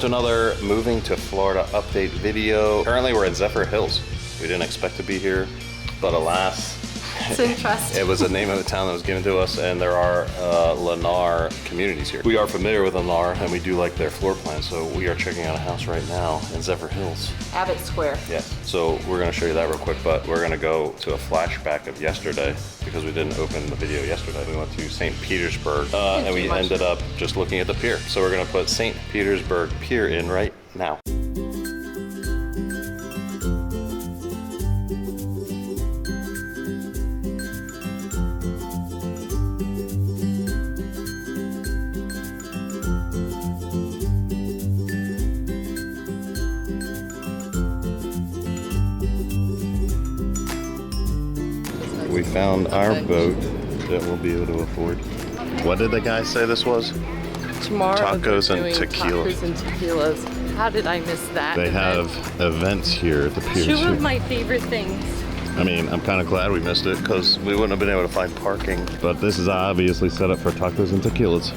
to another moving to Florida update video. Currently we're at Zephyrhills. We didn't expect to be here, but alas, it's interesting. It was the name of the town that was given to us, and there are Lennar communities here. We are familiar with Lennar, and we do like their floor plan, so we are checking out a house right now in Zephyrhills. Abbott Square. Yes. So we're gonna show you that real quick, but we're gonna go to a flashback of yesterday because we didn't open the video yesterday. We went to St. Petersburg, and we ended up just looking at the pier. So we're gonna put St. Petersburg Pier in right now. We found our boat that we'll be able to afford. What did the guy say this was? Tomorrow Tacos and tequila. Tacos and tequilas. How did I miss that? They have events here at the pier. Two of my favorite things. I mean, I'm kind of glad we missed it because we wouldn't have been able to find parking. But this is obviously set up for tacos and tequilas.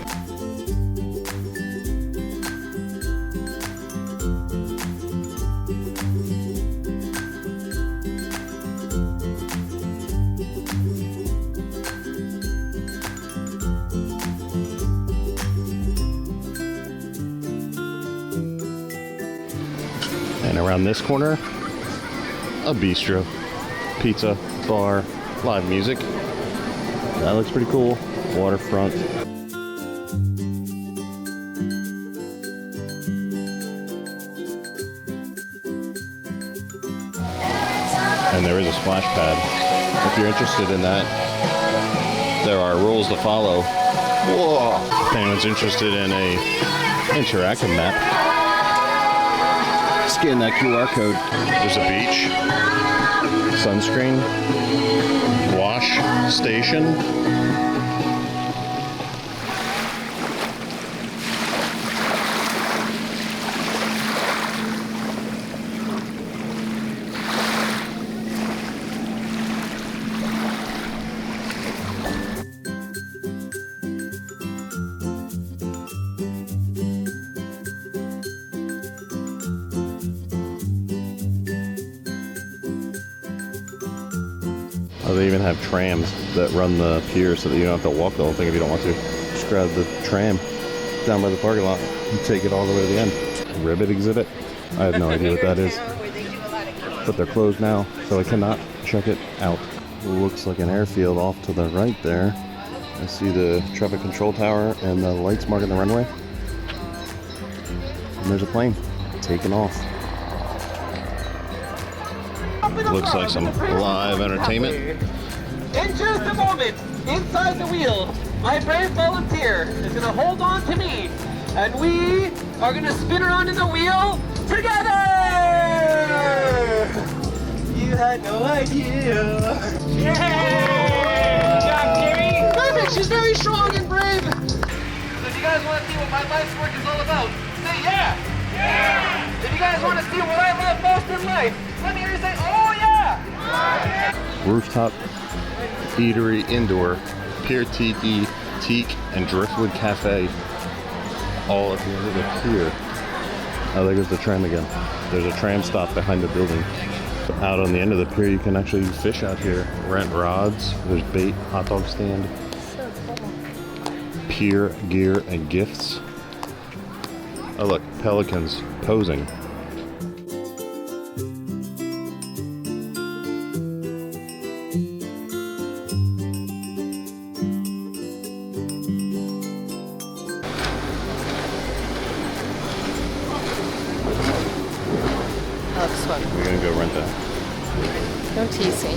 And around this corner, a bistro, pizza, bar, live music. That looks pretty cool. Waterfront. And there is a splash pad. If you're interested in that, there are rules to follow. Whoa! If anyone's interested in a interactive map, scan that QR code. There's a beach, sunscreen, wash station. Oh, they even have trams that run the pier so that you don't have to walk the whole thing if you don't want to. Just grab the tram down by the parking lot and take it all the way to the end. Ribbit exhibit? I have no idea what that is. But they're closed now, so I cannot check it out. Looks like an airfield off to the right there. I see the traffic control tower and the lights marking the runway. And there's a plane taking off. Looks like some live entertainment. In just a moment, inside the wheel, my brave volunteer is going to hold on to me, and we are going to spin around in the wheel together! You had no idea. Yay! Good job, Carrie! Perfect, she's very strong and brave. So if you guys want to see what my life's work is all about, say yeah! Yeah! If you guys want to see what I love most in life, let me hear you say, oh yeah! Rooftop eatery indoor, Pier Tiki, Teak, and Driftwood Cafe. All at the end of the pier. Oh, there goes the tram again. There's a tram stop behind the building. Out on the end of the pier, you can actually fish out here. Rent rods. There's bait, hot dog stand. So cool. Pier gear and gifts. Oh look, pelicans posing. We're gonna go rent that. Don't tease me.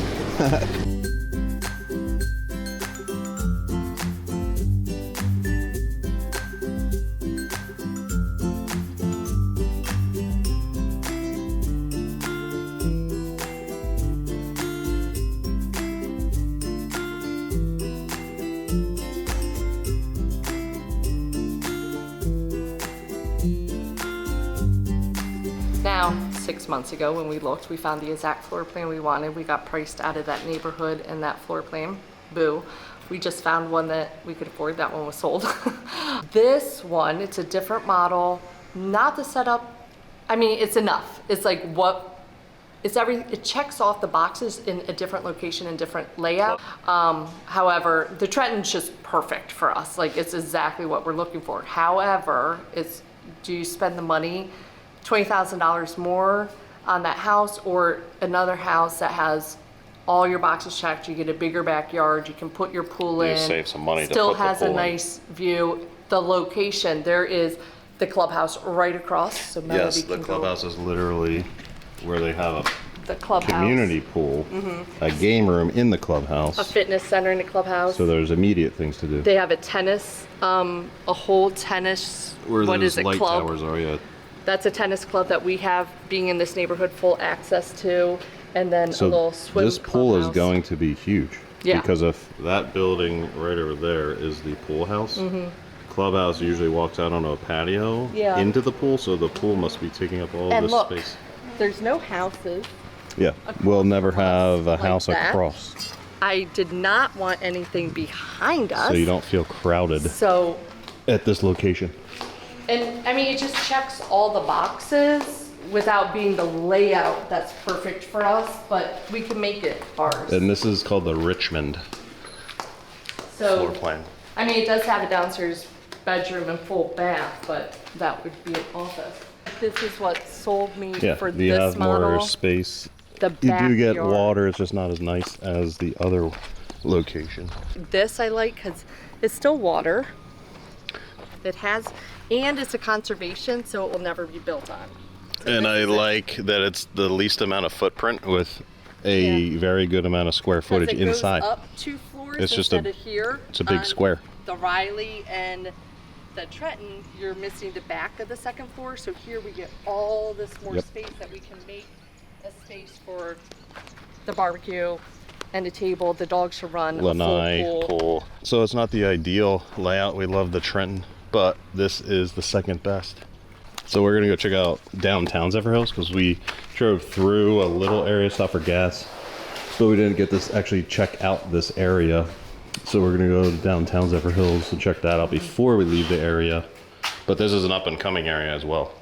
Now, 6 months ago when we looked, we found the exact floor plan we wanted. We got priced out of that neighborhood and that floor plan. Boo. We just found one that we could afford. That one was sold. This one, it's a different model, not the setup. I mean, it's enough. It's like it checks off the boxes in a different location and different layout. However, the Trenton's just perfect for us. Like, it's exactly what we're looking for. However, do you spend the money, $20,000 more on that house or another house that has all your boxes checked? You get a bigger backyard, you can put your pool in. You save some money to still put the has pool a in. nice view. The location, there is the clubhouse right across. So Melody Yes, the can clubhouse is literally where they have the a clubhouse. community pool, a game room in the clubhouse. A fitness center in the clubhouse. So there's immediate things to do. They have a tennis, a whole tennis, Where what those is it, light club? towers are, yeah. That's a tennis club that we have, being in this neighborhood, full access to, and then a So little swim this pool is clubhouse. going to be huge. Yeah. Because if that building right over there is the pool house, clubhouse usually walks out onto a patio Yeah. into the pool, so the pool must be taking up all And this look, space. there's no houses. Yeah, we'll never have a like house that. across, I did not want anything behind us. so you don't feel crowded So, at this location. and I mean, it just checks all the boxes without being the layout that's perfect for us, but we can make it ours. And this is called the Richmond So, floor plan. I mean, it does have a downstairs bedroom and full bath, but that would be an office. This is what sold me Yeah, for you this have model. more space. The You do get backyard. water, it's just not as nice as the other location. This I like because it's still water. It has, and it's a conservation, so it will never be built on. So And this I is it. like that it's the least amount of footprint with a very good amount of square 'Cause footage it goes inside. up 2 floors It's just a- instead of here. it's a big on square. The Riley and the Trenton, you're missing the back of the second floor, so here we get all this more Yep. space that we can make a space for the barbecue and a table. The dogs should run Lanai a full pool. pool. So it's not the ideal layout. We love the Trenton, but this is the second best. So we're gonna go check out downtown Zephyrhills because we drove through a little area, stopped for gas, but we didn't get this actually check out this area. So we're gonna go to downtown Zephyrhills and check that out before we leave the area. But this is an up and coming area as well.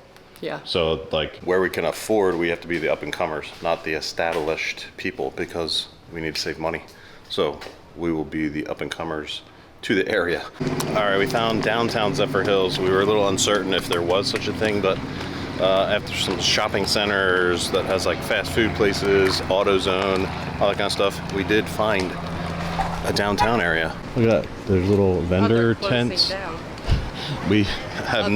Yeah. So like where we can afford, we have to be the up and comers, not the established people, because we need to save money. So we will be the up and comers to the area. All right, we found downtown Zephyrhills. We were a little uncertain if there was such a thing, but after some shopping centers that has like fast food places, AutoZone, all that kind of stuff, we did find a downtown area. Look at that. There's little vendor tents. We have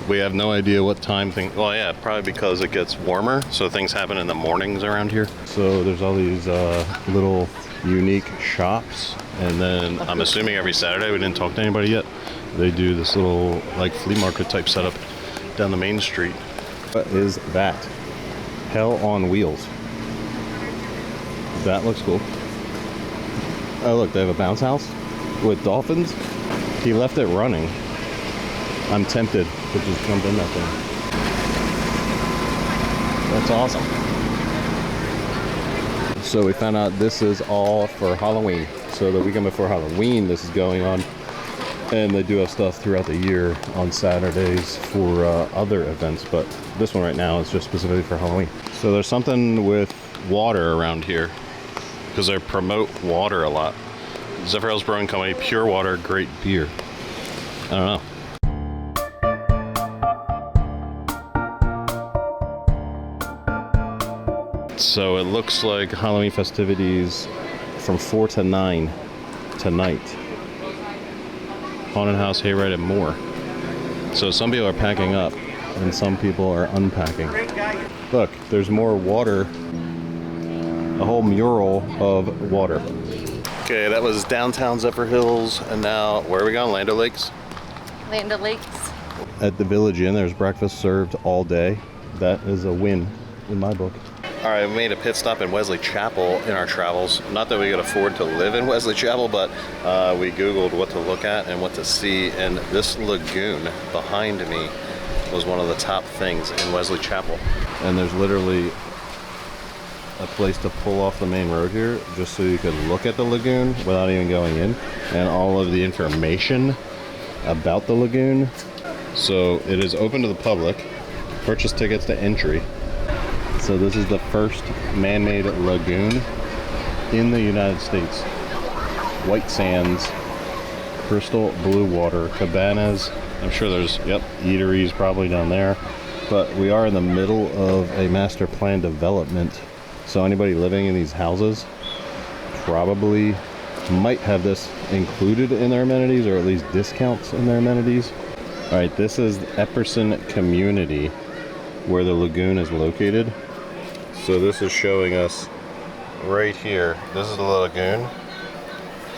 we have no idea what time thing. Well, yeah, probably because it gets warmer, so things happen in the mornings around here. So there's all these little unique shops, and then I'm assuming every Saturday, we didn't talk to anybody yet, they do this little like flea market type setup down the main street. What is that? Hell on Wheels. That looks cool. Oh look, they have a bounce house with dolphins. He left it running. I'm tempted to just jump in that thing. That's awesome. So we found out this is all for Halloween. So the weekend before Halloween, this is going on. And they do have stuff throughout the year on Saturdays for other events, but this one right now is just specifically for Halloween. So there's something with water around here because they promote water a lot. Zephyrhills Brewing Company, pure water, great beer. I don't know. So it looks like Halloween festivities from 4 to 9 tonight. Haunted House, Hayride, and more. So some people are packing up and some people are unpacking. Look, there's more water. A whole mural of water. Okay, that was downtown Zephyrhills, and now where are we going? Land O'Lakes? Land O'Lakes. At the Village Inn, there's breakfast served all day. That is a win in my book. All right, we made a pit stop in Wesley Chapel in our travels. Not that we could afford to live in Wesley Chapel, but we Googled what to look at and what to see, and this lagoon behind me was one of the top things in Wesley Chapel. And there's literally a place to pull off the main road here just so you could look at the lagoon without even going in, and all of the information about the lagoon. So it is open to the public. Purchase tickets to entry. So this is the first man-made lagoon in the United States. White sands, crystal blue water, cabanas. I'm sure there's, eateries probably down there. But we are in the middle of a master plan development. So anybody living in these houses probably might have this included in their amenities, or at least discounts in their amenities. All right, this is Epperson community where the lagoon is located. So this is showing us right here. This is the lagoon,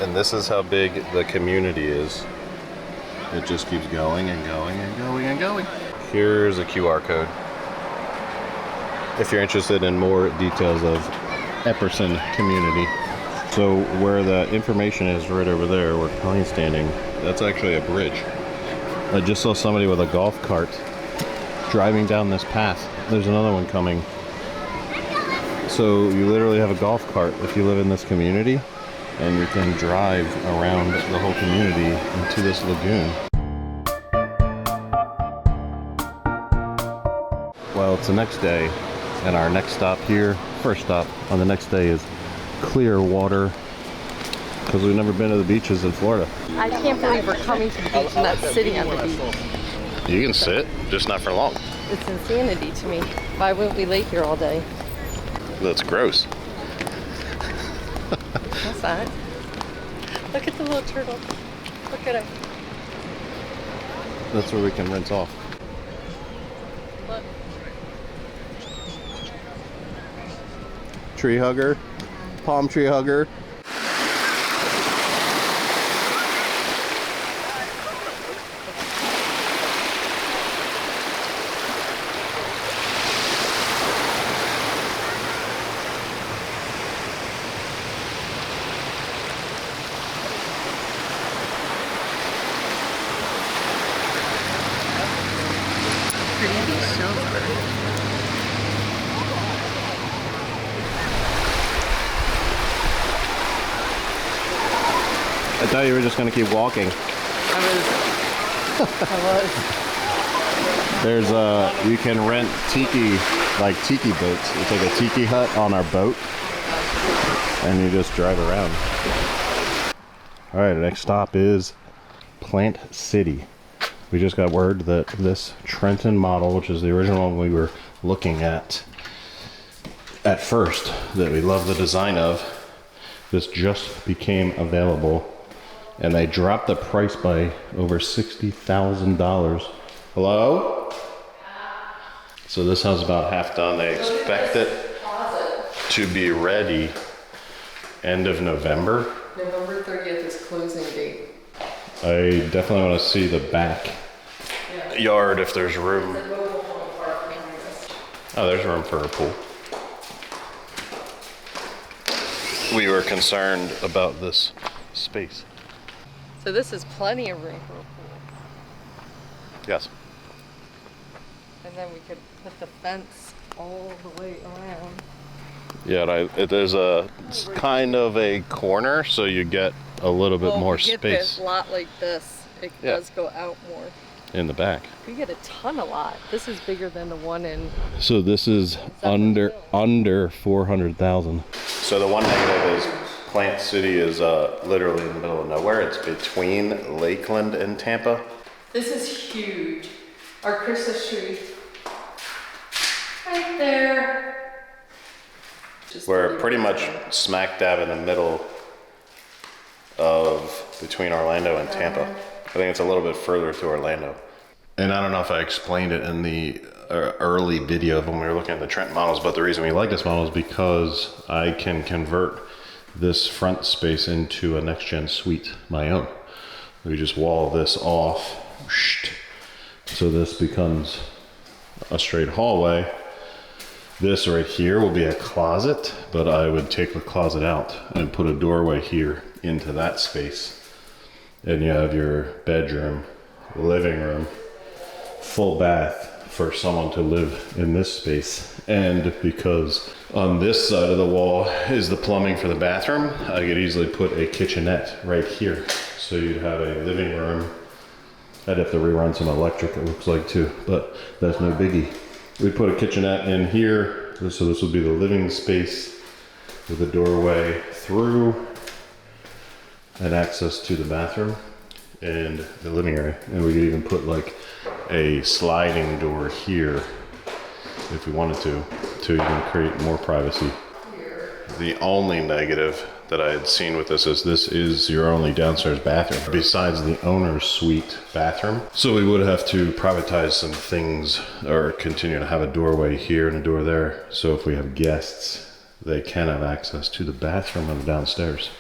and this is how big the community is. It just keeps going and going and going and going. Here's a QR code if you're interested in more details of Epperson community. So where the information is right over there, where Connie's standing, that's actually a bridge. I just saw somebody with a golf cart driving down this path. There's another one coming. So you literally have a golf cart if you live in this community, and you can drive around the whole community into this lagoon. Well, it's the next day, and our next stop here, first stop on the next day, is Clearwater, because we've never been to the beaches in Florida. I can't believe we're coming to the beach and not sitting on the beach. You can sit, just not for long. It's insanity to me. Why wouldn't we lay here all day? That's gross. That's not. Look at the little turtle. Look at him. That's where we can rinse off. Look. Tree hugger, palm tree hugger. I thought you were just gonna keep walking. I was. There's you can rent tiki boats. It's like a tiki hut on our boat, and you just drive around. All right, the next stop is Plant City. We just got word that this Trenton model, which is the original one we were looking at first, that we love the design of, this just became available. And they dropped the price by over $60,000. Hello? So this house is about half done. They expect it to be ready end of November. November 30th is closing date. I definitely want to see the back yard if there's room. Oh, there's room for a pool. We were concerned about this space. So this is plenty of room for a pool. Yes. And then we could put the fence all the way around. Yeah, there's it's kind of a corner, so you get a little bit more if you space. get this lot like this, it does go out more. In the back. You get a ton of lot. This is bigger than the one in. So this is under 400,000. So the one negative is Plant City is literally in the middle of nowhere. It's between Lakeland and Tampa. This is huge. Our Christmas tree. Right there. We're pretty much smack dab in the middle of between Orlando and Tampa. I think it's a little bit further to Orlando. And I don't know if I explained it in the early video of when we were looking at the Trent models, but the reason we like this model is because I can convert this front space into a next-gen suite, my own. We just wall this off, so this becomes a straight hallway. This right here will be a closet, but I would take the closet out and put a doorway here into that space. And you have your bedroom, living room, full bath for someone to live in this space. And because on this side of the wall is the plumbing for the bathroom, I could easily put a kitchenette right here. So you'd have a living room, I'd have to rerun some electric, it looks like, too, but that's no biggie. We put a kitchenette in here, so this would be the living space with a doorway through and access to the bathroom and the living area. And we could even put like a sliding door here if we wanted to even create more privacy. The only negative that I had seen with this is your only downstairs bathroom besides the owner's suite bathroom. So we would have to privatize some things or continue to have a doorway here and a door there. So if we have guests, they can have access to the bathroom of the downstairs.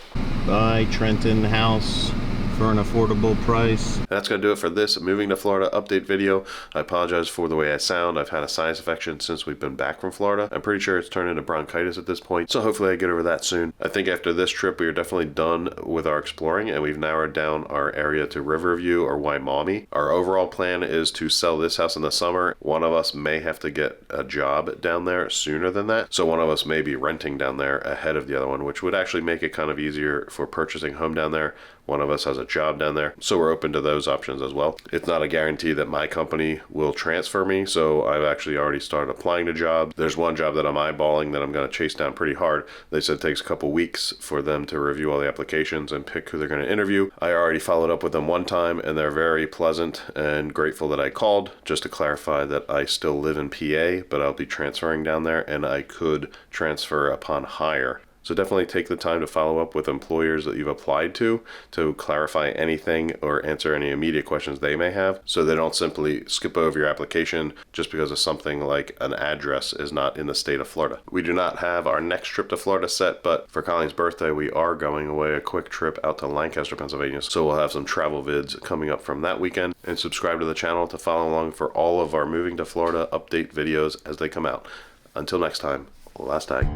Buy Trenton house for an affordable price. That's gonna do it for this moving to Florida update video. I apologize for the way I sound. I've had a sinus infection since we've been back from Florida. I'm pretty sure it's turned into bronchitis at this point, so hopefully I get over that soon. I think after this trip we are definitely done with our exploring, and we've narrowed down our area to Riverview or Wimaumi. Our overall plan is to sell this house in the summer. One of us may have to get a job down there sooner than that, so one of us may be renting down there ahead of the other one, which would actually make it kind of easier for purchasing home down there. One of us has a job down there, so we're open to those options as well. It's not a guarantee that my company will transfer me, so I've actually already started applying to jobs. There's one job that I'm eyeballing that I'm going to chase down pretty hard. They said it takes a couple weeks for them to review all the applications and pick who they're going to interview. I already followed up with them one time, and they're very pleasant and grateful that I called, just to clarify that I still live in PA, but I'll be transferring down there, and I could transfer upon hire. So definitely take the time to follow up with employers that you've applied to clarify anything or answer any immediate questions they may have, so they don't simply skip over your application just because of something like an address is not in the state of Florida. We do not have our next trip to Florida set, but for Colleen's birthday we are going away, a quick trip out to Lancaster, Pennsylvania, so we'll have some travel vids coming up from that weekend. And subscribe to the channel to follow along for all of our moving to Florida update videos as they come out. Until next time, last tag.